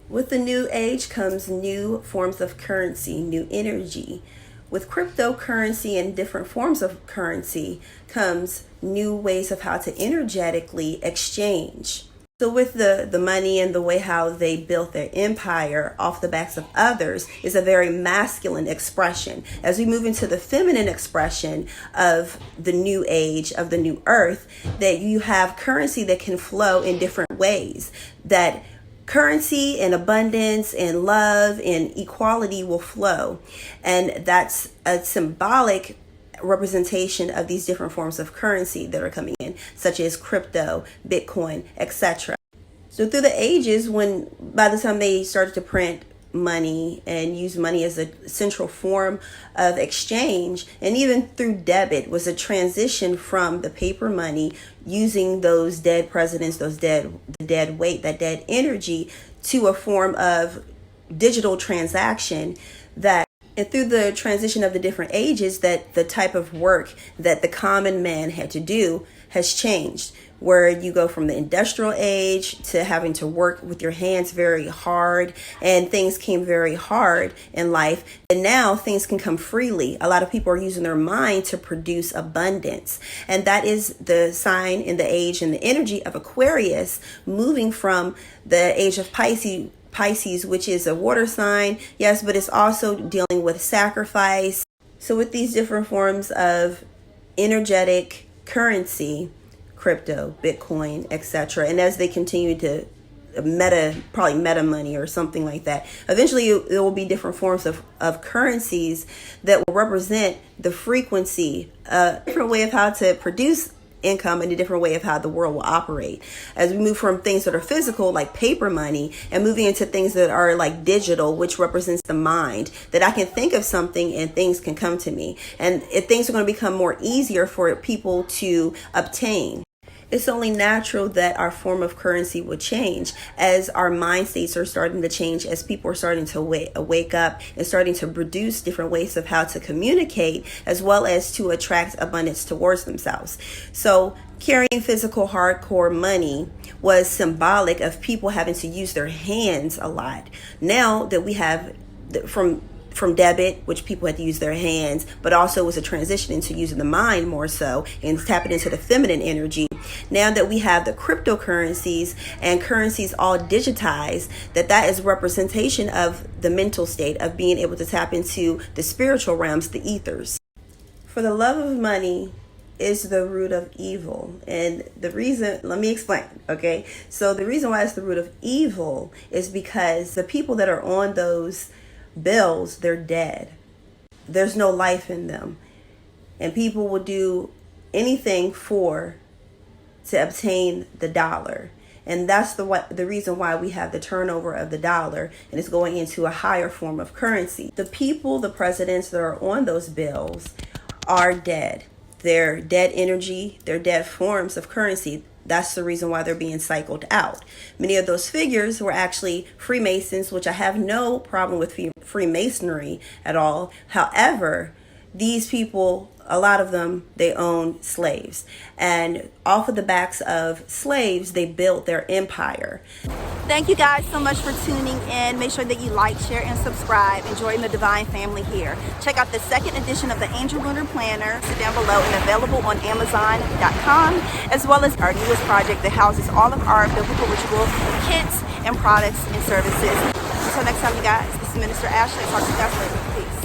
With the new age comes new forms of currency, new energy. With cryptocurrency and different forms of currency comes new ways of how to energetically exchange. So with the money and the way how they built their empire off the backs of others is a very masculine expression. As we move into the feminine expression of the new age, of the new earth, that you have currency that can flow in different ways, that currency and abundance and love and equality will flow. And that's a symbolic representation of these different forms of currency that are coming in, such as crypto, Bitcoin, etc. So through the ages, by the time they started to print money and use money as a central form of exchange, and even through debit was a transition from the paper money using those dead presidents, the dead weight, that dead energy, to a form of digital transaction. And through the transition of the different ages, that the type of work that the common man had to do has changed, where you go from the industrial age to having to work with your hands very hard, and things came very hard in life. And now things can come freely. A lot of people are using their mind to produce abundance. And that is the sign in the age and the energy of Aquarius, moving from the age of Pisces, which is a water sign, yes, but it's also dealing with sacrifice. So with these different forms of energetic currency, crypto, Bitcoin, etc., and as they continue to probably meta money or something like that, eventually there will be different forms of currencies that will represent the frequency, a different way of how to produce income, and a different way of how the world will operate. As we move from things that are physical, like paper money, and moving into things that are like digital, which represents the mind, that I can think of something and things can come to me. And if things are going to become more easier for people to obtain, it's only natural that our form of currency would change as our mind states are starting to change, as people are starting to wake up and starting to produce different ways of how to communicate, as well as to attract abundance towards themselves. So carrying physical hardcore money was symbolic of people having to use their hands a lot. Now that we have from debit, which people had to use their hands, but also was a transition into using the mind more so and tapping into the feminine energy. Now that we have the cryptocurrencies and currencies all digitized, that is representation of the mental state of being able to tap into the spiritual realms, the ethers. For the love of money is the root of evil. And the reason, let me explain, okay? So the reason why it's the root of evil is because the people that are on those bills, they're dead. There's no life in them. And people will do anything to obtain the dollar. And that's the reason why we have the turnover of the dollar, and it's going into a higher form of currency. The people, the presidents that are on those bills are dead. They're dead energy, they're dead forms of currency. That's the reason why they're being cycled out. Many of those figures were actually Freemasons, which I have no problem with Freemasonry at all. However, these people, a lot of them, they own slaves. And off of the backs of slaves, they built their empire. Thank you guys so much for tuning in. Make sure that you like, share, and subscribe. Enjoying the Divine Family here. Check out the second edition of the Angel Lunar Planner down below and available on Amazon.com, as well as our newest project that houses all of our biblical ritual kits and products and services. Until next time, you guys, this is Minister Ashley. Talk to you guys later. Peace.